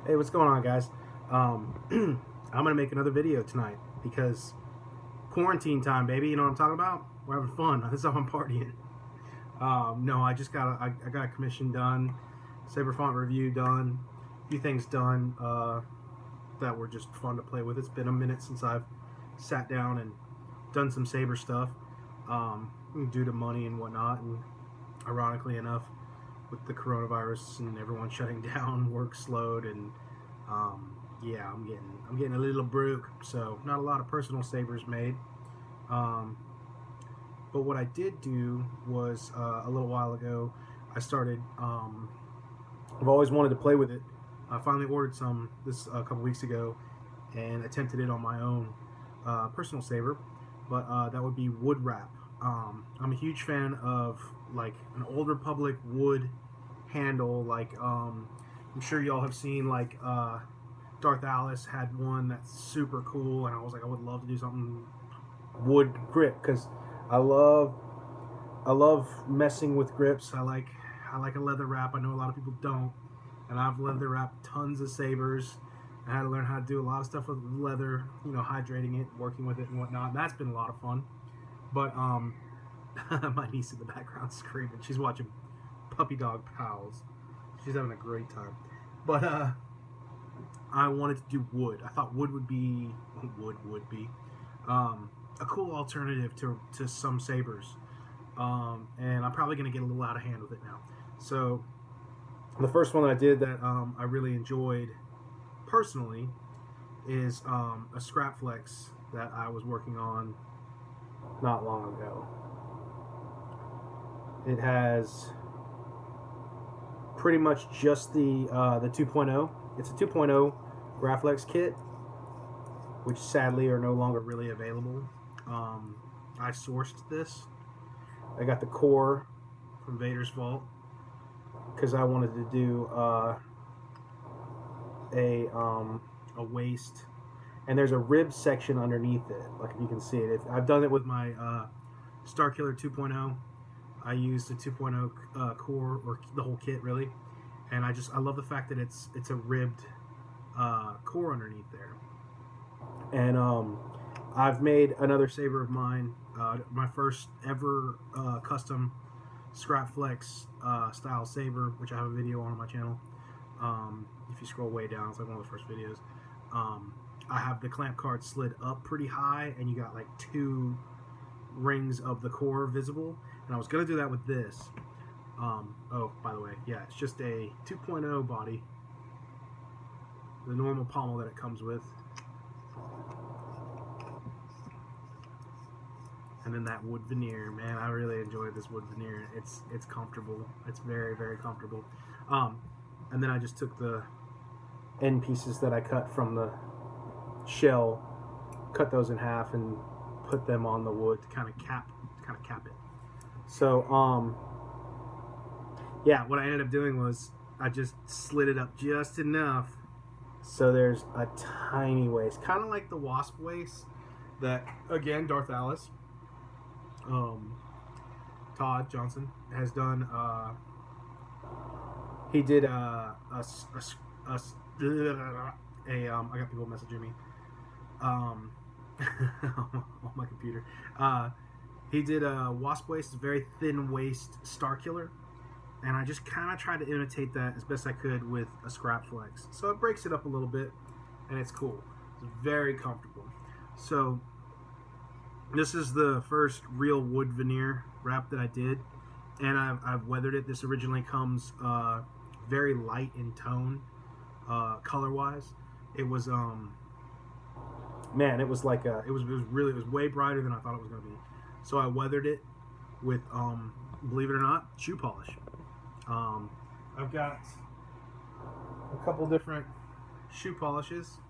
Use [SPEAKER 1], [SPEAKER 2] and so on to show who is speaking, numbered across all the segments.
[SPEAKER 1] Hey, what's going on, guys? I'm gonna make another video tonight because quarantine time, baby. You know what I'm talking about? We're having fun. This is how I'm partying. No, I just I got a commission done, saber font review done, a few things done that were just fun to play with. It's been a minute since I've sat down and done some saber stuff due to money and whatnot. And ironically enough, with the coronavirus and everyone shutting down, work slowed, and yeah, I'm getting a little broke. So not a lot of personal sabers made. Um, but what I did do was a little while ago, I started. I've always wanted to play with it. I finally ordered some this a couple weeks ago, and attempted it on my own personal saber. But that would be wood wrap. I'm a huge fan of like an Old Republic wood handle. Like I'm sure y'all have seen like Darth Alice had one that's super cool, and I was like, I would love to do something wood grip because I love I love messing with grips. I like a leather wrap. I know a lot of people don't, and I've leather wrapped tons of sabers. I had to learn how to do a lot of stuff with leather, you know, hydrating it, working with it, and whatnot. And that's been a lot of fun. But my niece in the background screaming. She's watching Puppy Dog Pals. She's having a great time. But I wanted to do wood. I thought wood would be a cool alternative to some sabers. And I'm probably going to get a little out of hand with it now. So the first one that I did that I really enjoyed personally is a scrap flex that I was working on not long ago. It has pretty much just the 2.0. It's a 2.0 Graflex kit, which sadly are no longer really available. I sourced this. I got the core from Vader's Vault because I wanted to do a waist, and there's a rib section underneath it. Like if you can see it, I've done it with my Starkiller 2.0. I used the 2.0 core or the whole kit really, and I love the fact that it's a ribbed core underneath there. And I've made another saber of mine, my first ever custom scrap flex style saber, which I have a video on my channel. If you scroll way down, it's like one of the first videos. I have the clamp card slid up pretty high, and you got like 2 rings of the core visible. And I was gonna do that with this. Oh, by the way, yeah, it's just a 2.0 body, the normal pommel that it comes with, and then that wood veneer. Man, I really enjoyed this wood veneer. It's comfortable. It's very, very comfortable. And then I just took the end pieces that I cut from the shell, cut those in half, and put them on the wood to kind of cap it. So yeah, what I ended up doing was I just slid it up just enough so there's a tiny waist, kind of like the wasp waist that, again, Darth Alice, Todd Johnson has done. He did I got people messaging me on my computer. He did a wasp waist, very thin waist Starkiller, and I just kind of tried to imitate that as best I could with a scrap flex. So it breaks it up a little bit, and it's cool. It's very comfortable. So this is the first real wood veneer wrap that I did, and I've weathered it. This originally comes very light in tone, color-wise. It was man, it was like it was way brighter than I thought it was going to be. So I weathered it with believe it or not, shoe polish. I've got a couple different shoe polishes,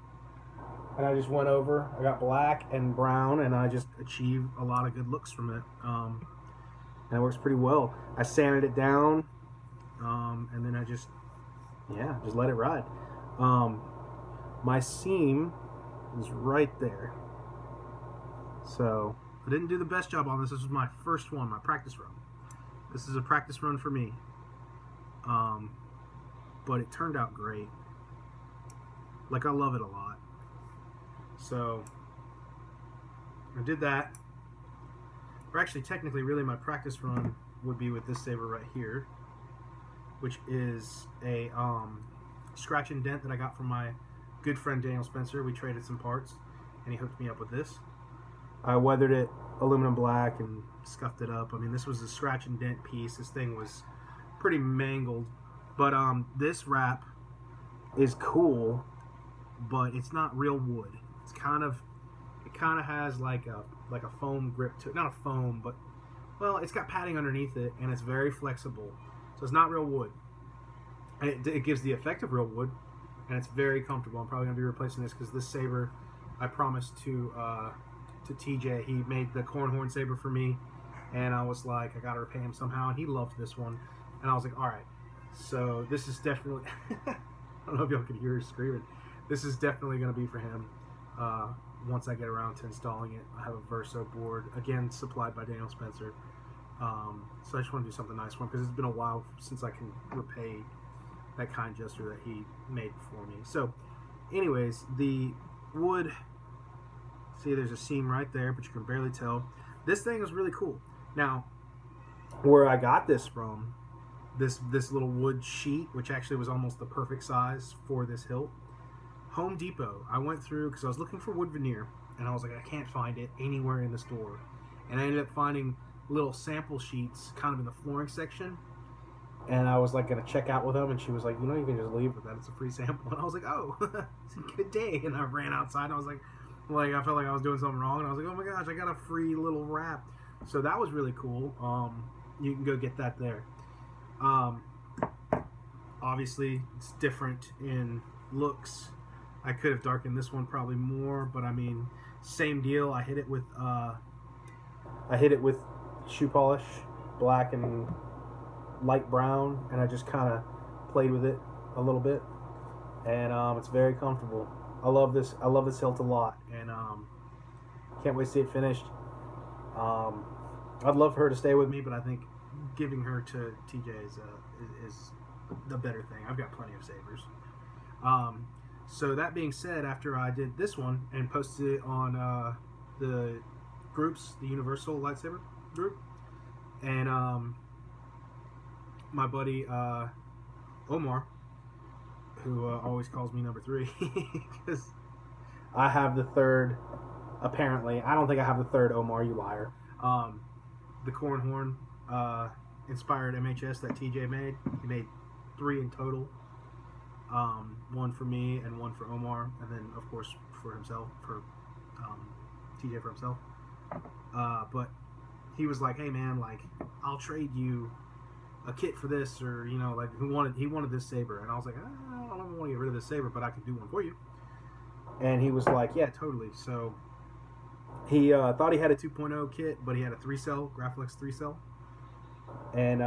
[SPEAKER 1] and I just went over. I got black and brown, and I just achieved a lot of good looks from it. And it works pretty well. I sanded it down, and then I just let it ride. My seam is right there, so I didn't do the best job on this. This was my first one, my practice run. This is a practice run for me, but it turned out great. Like, I love it a lot. So I did that. Or actually, technically, really, my practice run would be with this saber right here, which is a scratch and dent that I got from my good friend Daniel Spencer. We traded some parts, and he hooked me up with this. I weathered it aluminum black and scuffed it up. I mean, this was a scratch and dent piece. This thing was pretty mangled, but this wrap is cool, but it's not real wood. It's kind of has like a foam grip to it. Not a foam, but well, it's got padding underneath it, and it's very flexible. So it's not real wood. And it gives the effect of real wood, and it's very comfortable. I'm probably gonna be replacing this because this saber, I promised to TJ. He made the cornhorn saber for me, and I was like, I gotta repay him somehow, and he loved this one, and I was like, all right. So this is definitely. I don't know if y'all can hear her screaming. This is definitely gonna be for him. Once I get around to installing it. I have a Verso board, again supplied by Daniel Spencer. So I just want to do something nice for him because it's been a while since I can repay that kind gesture that he made for me. So anyways, the wood, see there's a seam right there, but you can barely tell. This thing is really cool. Now, where I got this from, this little wood sheet, which actually was almost the perfect size for this hilt, Home Depot. I went through because I was looking for wood veneer, and I was like, I can't find it anywhere in the store. And I ended up finding little sample sheets kind of in the flooring section. And I was like going to check out with them, and she was like, you know, you can just leave with that. It's a free sample. And I was like, oh, it's a good day. And I ran outside, and I was like I felt like I was doing something wrong. And I was like, oh my gosh, I got a free little wrap. So that was really cool. You can go get that there. Obviously, it's different in looks. I could have darkened this one probably more, but I mean, same deal. I hit it with shoe polish, black and light brown, and I just kind of played with it a little bit, and it's very comfortable. I love this hilt a lot, and can't wait to see it finished. I'd love for her to stay with me, but I think giving her to TJ is the better thing. I've got plenty of sabers. So that being said, after I did this one and posted it on the groups, the Universal Lightsaber group, and my buddy Omar, who always calls me number 3, because I have the third, apparently. I don't think I have the third Omar, you liar. The Cornhorn inspired MHS that TJ made. He made 3 in total. One for me and one for Omar, and then of course for himself, for TJ for himself. But he was like, "Hey man, like I'll trade you a kit for this," or you know, like he wanted this saber, and I was like, I don't want to get rid of this saber, but I can do one for you. And he was like, "Yeah, totally." So he thought he had a 2.0 kit, but he had a 3-cell Graflex 3-cell, and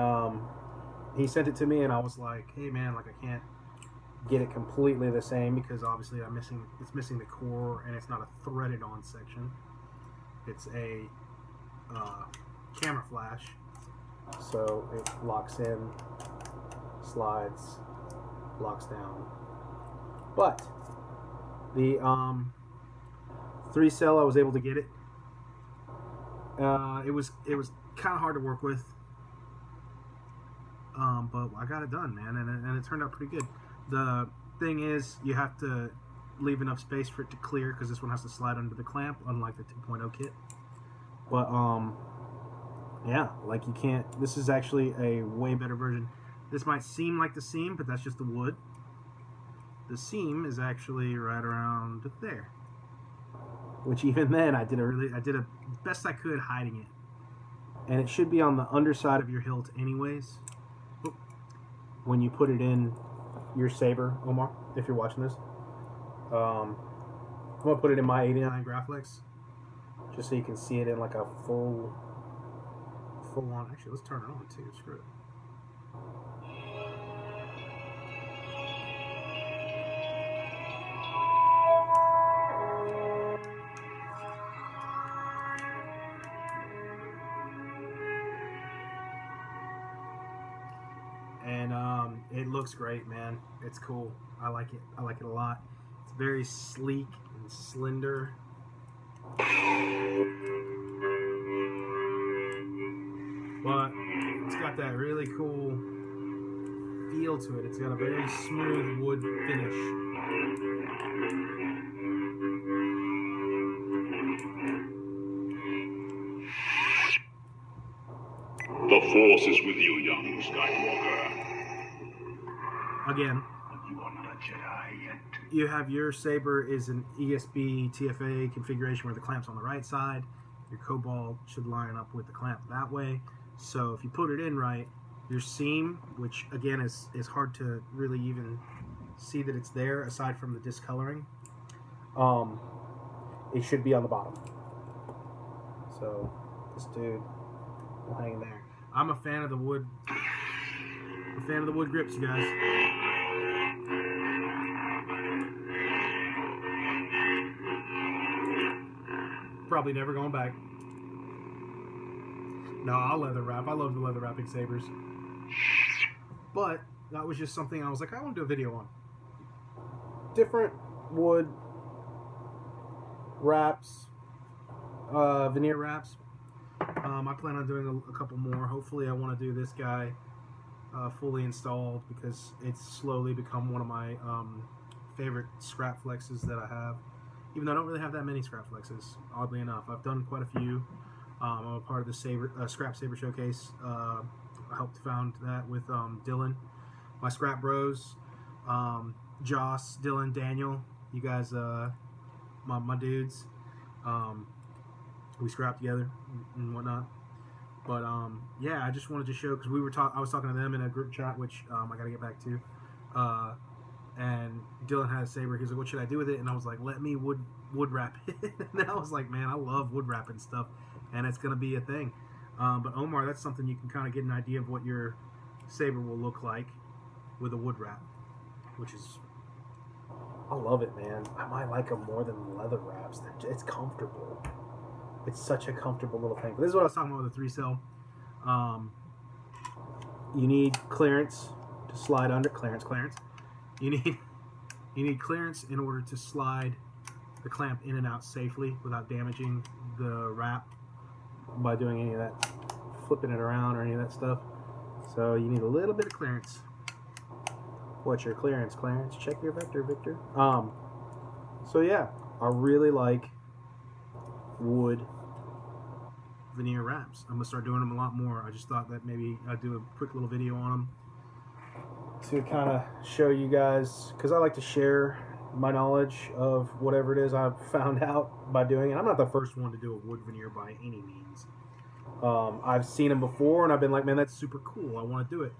[SPEAKER 1] he sent it to me, and I was like, "Hey man, like I can't get it completely the same because obviously it's missing the core, and it's not a threaded on section. It's a camera flash, so it locks in, slides, locks down. But the 3-cell, I was able to get it. It was kind of hard to work with, but I got it done, man, and it turned out pretty good. The thing is, you have to leave enough space for it to clear because this one has to slide under the clamp, unlike the 2.0 kit. But yeah, like you can't. This is actually a way better version. This might seem like the seam, but that's just the wood. The seam is actually right around there, which even then I did a best I could hiding it, and it should be on the underside of your hilt anyways. When you put it in your saber, Omar, if you're watching this, I'm gonna put it in my 89 Graflex, just so you can see it in like a full on. Actually, let's turn it on too. Screw it. And it looks great, man. It's cool. I like it. I like it a lot. It's very sleek and slender. But it's got that really cool feel to it. It's got a very smooth wood finish.
[SPEAKER 2] The Force is with you, young Skywalker.
[SPEAKER 1] Again,
[SPEAKER 2] You are not a Jedi yet.
[SPEAKER 1] you have your saber is an ESB TFA configuration where the clamp's on the right side. Your cobalt should line up with the clamp that way. So if you put it in right, your seam, which again is hard to really even see that it's there aside from the discoloring, it should be on the bottom. So this dude will hang there. I'm a fan of the wood. I'm a fan of the wood grips, you guys. Probably never going back. No, I'll leather wrap. I love the leather wrapping sabers. But that was just something I was like, I want to do a video on. Different wood wraps, veneer wraps. I plan on doing a couple more. Hopefully I want to do this guy fully installed because it's slowly become one of my favorite scrap flexes that I have. Even though I don't really have that many scrap flexes, oddly enough. I've done quite a few. I'm a part of the Scrap Saber Showcase. I helped found that with Dylan, my scrap bros, Joss, Dylan, Daniel. You guys, my dudes. We scrap together and whatnot. But yeah, I just wanted to show because I was talking to them in a group chat, which I got to get back to. And Dylan had a saber. He's like, "What should I do with it?" And I was like, "Let me wood wrap it." And I was like, "Man, I love wood wrapping stuff, and it's gonna be a thing." But Omar, that's something you can kind of get an idea of what your saber will look like with a wood wrap, which is, I love it, man. I might like them more than leather wraps. It's comfortable. It's such a comfortable little thing. But this is what I was talking about with the 3-cell. You need clearance to slide under. Clearance. You need clearance in order to slide the clamp in and out safely without damaging the wrap by doing any of that flipping it around or any of that stuff. So you need a little bit of clearance. What's your clearance? Clearance. Check your vector, Victor. So yeah, I really like wood veneer wraps. I'm gonna start doing them a lot more. I just thought that maybe I'd do a quick little video on them to kind of show you guys, because I like to share my knowledge of whatever it is I've found out by doing it. I'm not the first one to do a wood veneer by any means. I've seen them before and I've been like, man, that's super cool. I want to do it.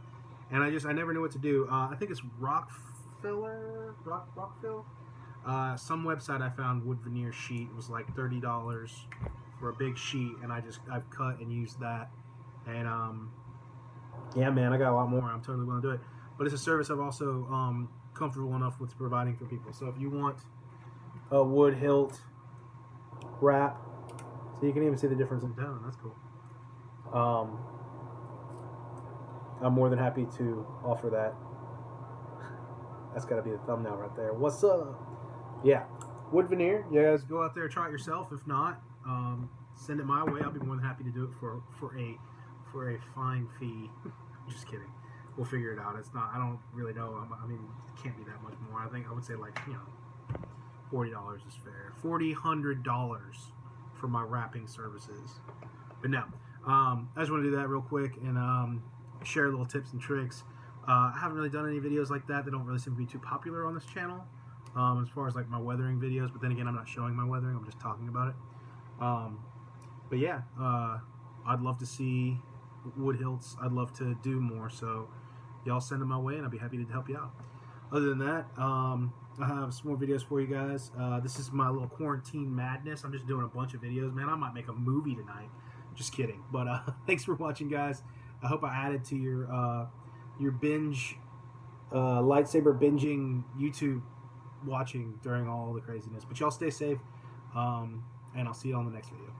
[SPEAKER 1] And I never knew what to do. I think it's Rockfill. Some website I found wood veneer sheet. It was like $30 for a big sheet, and I've cut and used that. And yeah, man, I got a lot more. I'm totally willing to do it. But it's a service I'm also comfortable enough with providing for people. So if you want a wood hilt wrap, so you can even see the difference in tone. That's cool. I'm more than happy to offer that. That's got to be the thumbnail right there. What's up? Yeah, wood veneer. You guys go out there and try it yourself. If not, send it my way. I'll be more than happy to do it for a fine fee. Just kidding. We'll figure it out. It's not. I don't really know. I mean, it can't be that much more. I think I would say like $40 is fair. $100 for my wrapping services. But no, I just want to do that real quick and share little tips and tricks. I haven't really done any videos like that. They don't really seem to be too popular on this channel as far as like my weathering videos. But then again, I'm not showing my weathering. I'm just talking about it. But yeah, I'd love to see wood hilts. I'd love to do more. So y'all send them my way, and I'll be happy to help you out. Other than that, I have some more videos for you guys. This is my little quarantine madness. I'm just doing a bunch of videos, man. I might make a movie tonight. Just kidding. But thanks for watching, guys. I hope I added to your binge lightsaber binging YouTube watching during all the craziness. But y'all stay safe, and I'll see you on the next video.